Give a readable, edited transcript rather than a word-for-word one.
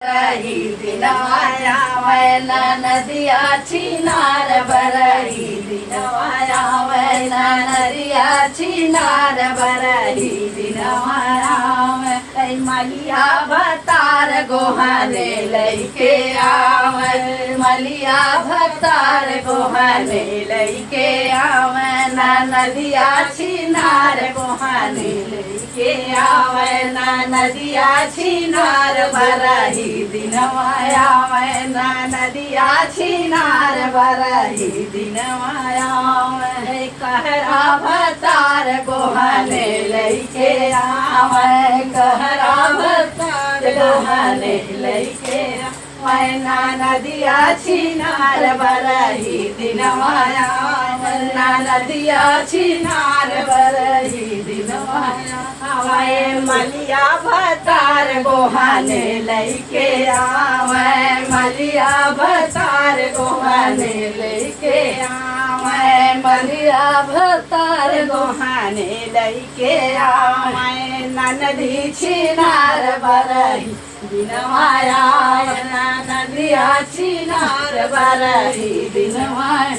रही दिनवाया वैला नदिया छिनार बरही दिनवाया वैला नदिया छिनार बरही दिनवाया मलिया भतार गोहाने लैके आवे मलिया भतार गोहाने लैके आवे ना नदिया छिनार गोहाने लैके आवे ना नदिया छिनार बरही दिनवाया वैना नदिया छिनार बरही दिनवाया कहरा भतार गोहाने लैके आवे कहरा भतार गोहाने लैके वैना नदिया छिनार बरही दिनवाया वैना नदिया छिनार बरही दिनवाया मलिया भतार गोहाने लैके आवे मलिया भतार गोहाने लैके आवे मलिया भतार गोहाने लैके आवे ननदी छिनार बरही दिनवाया नदिया छिनार बरही दिनवाया